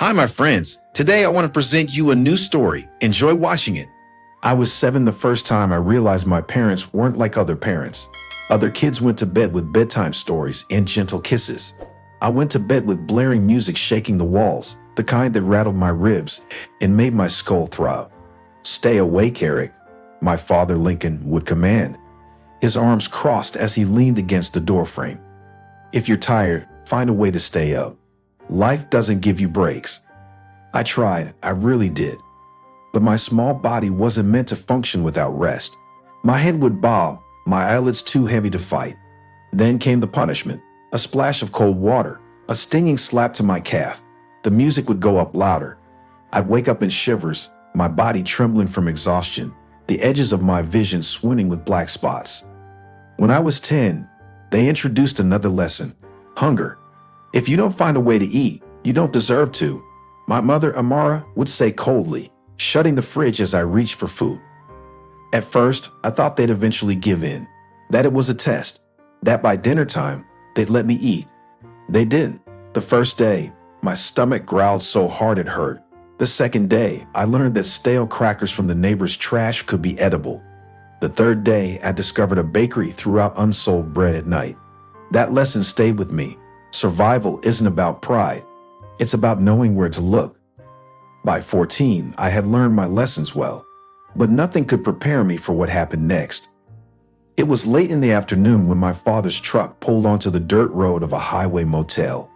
Hi, my friends. Today I want to present you a new story. Enjoy watching it. I was 7 the first time I realized my parents weren't like other parents. Other kids went to bed with bedtime stories and gentle kisses. I went to bed with blaring music shaking the walls, the kind that rattled my ribs and made my skull throb. "Stay awake, Eric," my father Lincoln would command, his arms crossed as he leaned against the doorframe. "If you're tired, find a way to stay up. Life doesn't give you breaks." I tried, I really did. But my small body wasn't meant to function without rest. My head would bob, my eyelids too heavy to fight. Then came the punishment, a splash of cold water, a stinging slap to my calf. The music would go up louder. I'd wake up in shivers, my body trembling from exhaustion, the edges of my vision swimming with black spots. When I was 10, they introduced another lesson, hunger. "If you don't find a way to eat, you don't deserve to," my mother Amara would say coldly, shutting the fridge as I reached for food. At first, I thought they'd eventually give in, that it was a test, that by dinner time, they'd let me eat. They didn't. The first day, my stomach growled so hard it hurt. The second day, I learned that stale crackers from the neighbor's trash could be edible. The third day, I discovered a bakery threw out unsold bread at night. That lesson stayed with me. Survival isn't about pride. It's about knowing where to look. By 14, I had learned my lessons well, but nothing could prepare me for what happened next. It was late in the afternoon when my father's truck pulled onto the dirt road of a highway motel,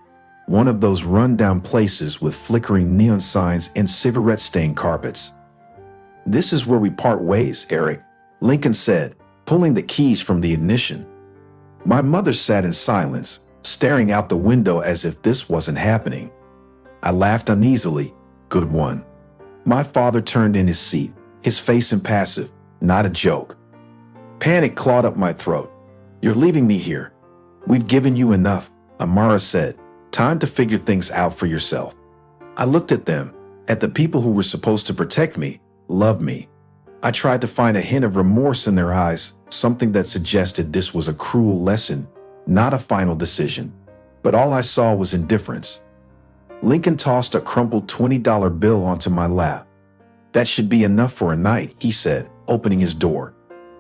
one of those run-down places with flickering neon signs and cigarette-stained carpets. "This is where we part ways, Eric," Lincoln said, pulling the keys from the ignition. My mother sat in silence, staring out the window as if this wasn't happening. I laughed uneasily. "Good one." My father turned in his seat, his face impassive, not a joke. Panic clawed up my throat. "You're leaving me here. We've given you enough," Amara said. "Time to figure things out for yourself." I looked at them, at the people who were supposed to protect me, love me. I tried to find a hint of remorse in their eyes, something that suggested this was a cruel lesson, not a final decision. But all I saw was indifference. Lincoln tossed a crumpled $20 bill onto my lap. "That should be enough for a night," he said, opening his door.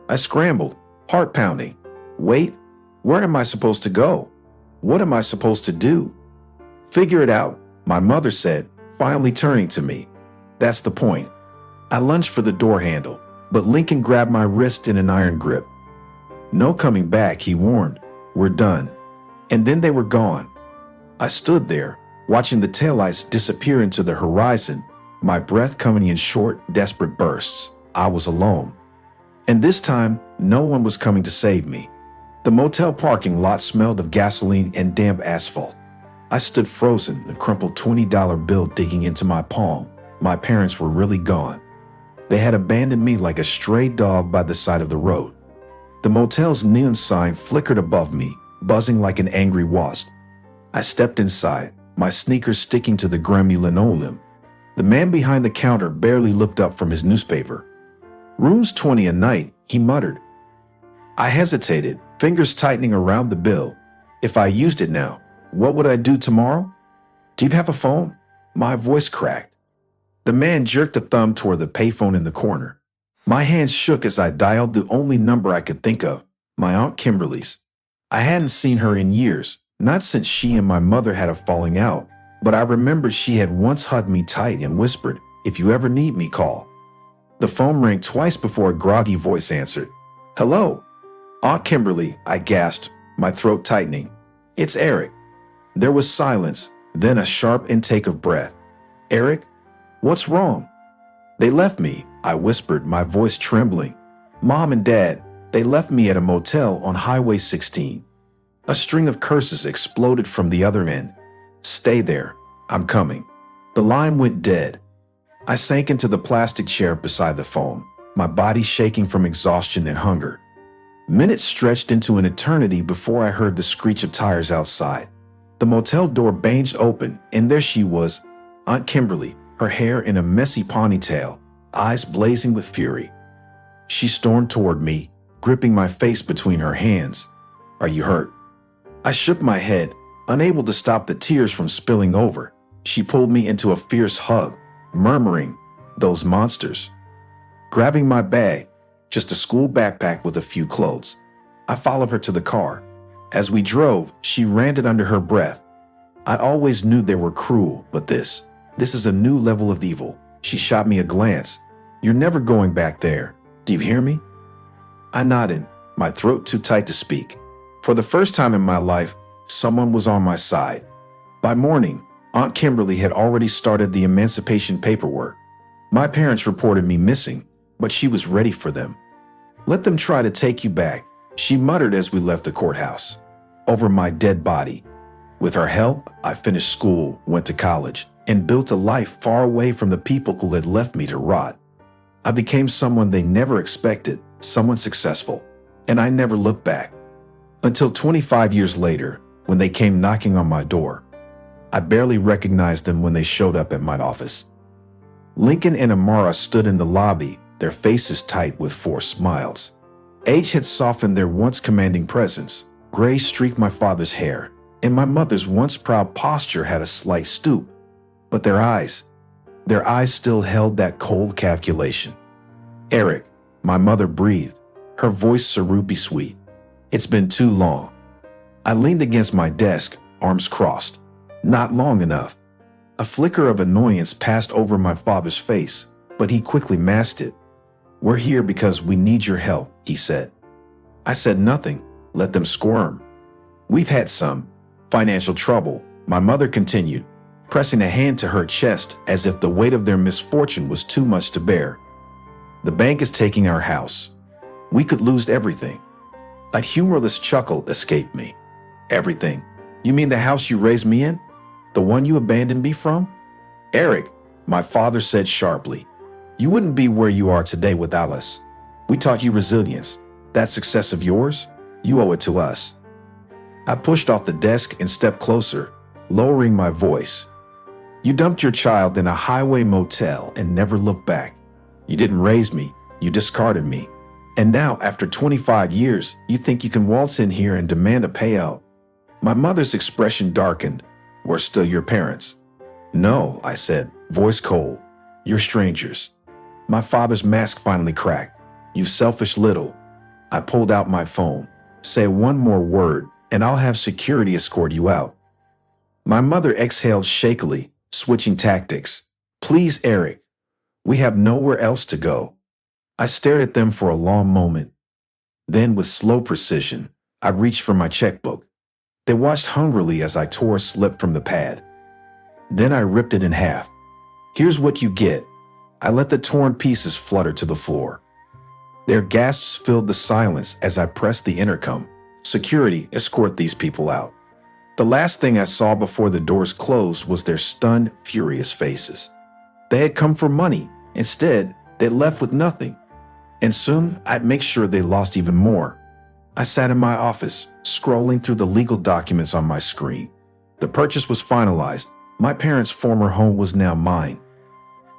I scrambled, heart pounding. "Wait, where am I supposed to go? What am I supposed to do?" "Figure it out," my mother said, finally turning to me. "That's the point." I lunged for the door handle, but Lincoln grabbed my wrist in an iron grip. "No coming back," he warned. "We're done." And then they were gone. I stood there, watching the taillights disappear into the horizon, my breath coming in short, desperate bursts. I was alone. And this time, no one was coming to save me. The motel parking lot smelled of gasoline and damp asphalt. I stood frozen, the crumpled $20 bill digging into my palm. My parents were really gone. They had abandoned me like a stray dog by the side of the road. The motel's neon sign flickered above me, buzzing like an angry wasp. I stepped inside, my sneakers sticking to the grimy linoleum. The man behind the counter barely looked up from his newspaper. "Room's 20 a night," he muttered. I hesitated, fingers tightening around the bill. If I used it now, what would I do tomorrow? "Do you have a phone?" My voice cracked. The man jerked a thumb toward the payphone in the corner. My hands shook as I dialed the only number I could think of, my Aunt Kimberly's. I hadn't seen her in years, not since she and my mother had a falling out, but I remembered she had once hugged me tight and whispered, "If you ever need me, call." The phone rang twice before a groggy voice answered. "Hello?" "Aunt Kimberly," I gasped, my throat tightening. "It's Eric." There was silence, then a sharp intake of breath. "Eric? What's wrong?" "They left me," I whispered, my voice trembling. "Mom and Dad, they left me at a motel on Highway 16. A string of curses exploded from the other end. "Stay there. I'm coming." The line went dead. I sank into the plastic chair beside the phone, my body shaking from exhaustion and hunger. Minutes stretched into an eternity before I heard the screech of tires outside. The motel door banged open, and there she was, Aunt Kimberly, her hair in a messy ponytail, eyes blazing with fury. She stormed toward me, gripping my face between her hands. "Are you hurt?" I shook my head, unable to stop the tears from spilling over. She pulled me into a fierce hug, murmuring, "Those monsters." Grabbing my bag, just a school backpack with a few clothes, I followed her to the car. As we drove, she ranted under her breath, "I always knew they were cruel, but this is a new level of evil." She shot me a glance. "You're never going back there. Do you hear me?" I nodded, my throat too tight to speak. For the first time in my life, someone was on my side. By morning, Aunt Kimberly had already started the emancipation paperwork. My parents reported me missing, but she was ready for them. "Let them try to take you back," she muttered as we left the courthouse. Over my dead body. With her help, I finished school, went to college, and built a life far away from the people who had left me to rot. I became someone they never expected, someone successful, and I never looked back. Until 25 years later, when they came knocking on my door. I barely recognized them when they showed up at my office. Lincoln and Amara stood in the lobby, their faces tight with forced smiles. Age had softened their once commanding presence. Gray streaked my father's hair, and my mother's once proud posture had a slight stoop. But their eyes still held that cold calculation. "Eric," my mother breathed, her voice syrupy sweet. "It's been too long." I leaned against my desk, arms crossed. Not long enough. A flicker of annoyance passed over my father's face, but he quickly masked it. "We're here because we need your help," he said. I said nothing. Let them squirm. "We've had some financial trouble," my mother continued, pressing a hand to her chest as if the weight of their misfortune was too much to bear. "The bank is taking our house. We could lose everything." A humorless chuckle escaped me. "Everything? You mean the house you raised me in? The one you abandoned me from?" "Eric," my father said sharply, "you wouldn't be where you are today without us. We taught you resilience. That success of yours, you owe it to us." I pushed off the desk and stepped closer, lowering my voice. "You dumped your child in a highway motel and never looked back. You didn't raise me, you discarded me. And now, after 25 years, you think you can waltz in here and demand a payout." My mother's expression darkened. "We're still your parents." "No," I said, voice cold. "You're strangers." My father's mask finally cracked. "You selfish little." I pulled out my phone. "Say one more word, and I'll have security escort you out." My mother exhaled shakily, switching tactics. "Please, Eric. We have nowhere else to go." I stared at them for a long moment. Then, with slow precision, I reached for my checkbook. They watched hungrily as I tore a slip from the pad. Then I ripped it in half. "Here's what you get." I let the torn pieces flutter to the floor. Their gasps filled the silence as I pressed the intercom. "Security, escort these people out." The last thing I saw before the doors closed was their stunned, furious faces. They had come for money. Instead, they left with nothing. And soon, I'd make sure they lost even more. I sat in my office, scrolling through the legal documents on my screen. The purchase was finalized. My parents' former home was now mine.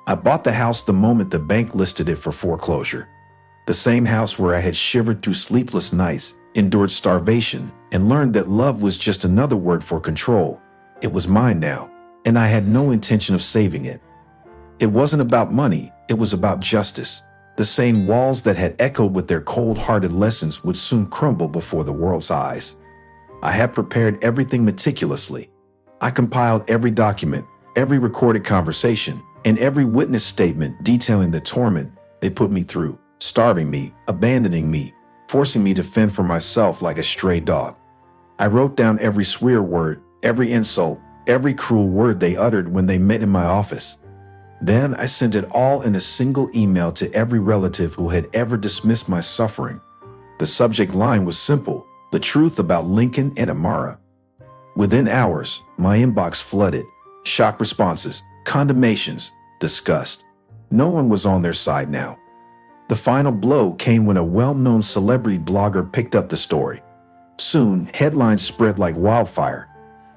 I bought the house the moment the bank listed it for foreclosure. The same house where I had shivered through sleepless nights, endured starvation, and learned that love was just another word for control. It was mine now, and I had no intention of saving it. It wasn't about money, it was about justice. The same walls that had echoed with their cold-hearted lessons would soon crumble before the world's eyes. I had prepared everything meticulously. I compiled every document, every recorded conversation, and every witness statement detailing the torment they put me through, starving me, abandoning me, forcing me to fend for myself like a stray dog. I wrote down every swear word, every insult, every cruel word they uttered when they met in my office. Then I sent it all in a single email to every relative who had ever dismissed my suffering. The subject line was simple: the truth about Lincoln and Amara. Within hours, my inbox flooded. Shock responses, condemnations, disgust. No one was on their side now. The final blow came when a well-known celebrity blogger picked up the story. Soon, headlines spread like wildfire.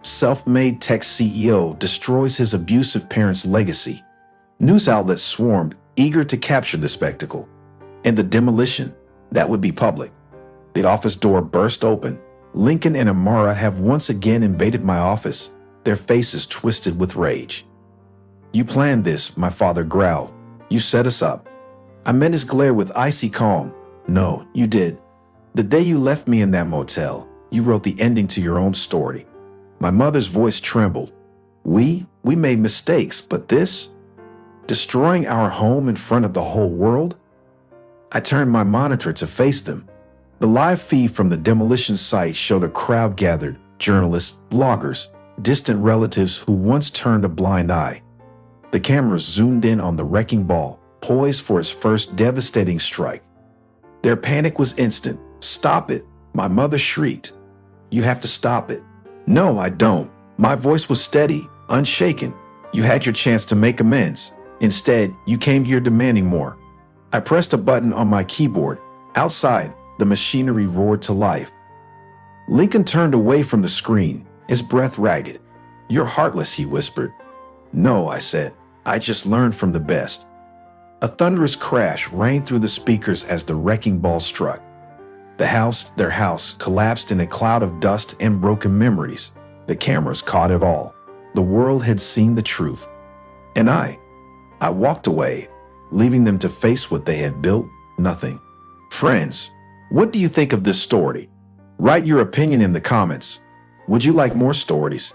Self-made tech CEO destroys his abusive parents' legacy. News outlets swarmed, eager to capture the spectacle. And the demolition, that would be public. The office door burst open. Lincoln and Amara have once again invaded my office. their faces twisted with rage. "You planned this," my father growled. "You set us up." I met his glare with icy calm. "No, you did. The day you left me in that motel, you wrote the ending to your own story." My mother's voice trembled. We made mistakes, but this? Destroying our home in front of the whole world?" I turned my monitor to face them. The live feed from the demolition site showed a crowd gathered, journalists, bloggers, distant relatives who once turned a blind eye. The cameras zoomed in on the wrecking ball, poised for its first devastating strike. Their panic was instant. "Stop it!" my mother shrieked. "You have to stop it." "No, I don't." My voice was steady, unshaken. "You had your chance to make amends. Instead, you came here demanding more." I pressed a button on my keyboard. Outside, the machinery roared to life. Lincoln turned away from the screen, his breath ragged. "You're heartless," he whispered. "No," I said. "I just learned from the best." A thunderous crash rang through the speakers as the wrecking ball struck. The house, their house, collapsed in a cloud of dust and broken memories. The cameras caught it all. The world had seen the truth. And I walked away, leaving them to face what they had built, nothing. Friends, what do you think of this story? Write your opinion in the comments. Would you like more stories?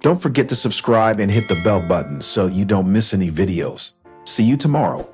Don't forget to subscribe and hit the bell button so you don't miss any videos. See you tomorrow.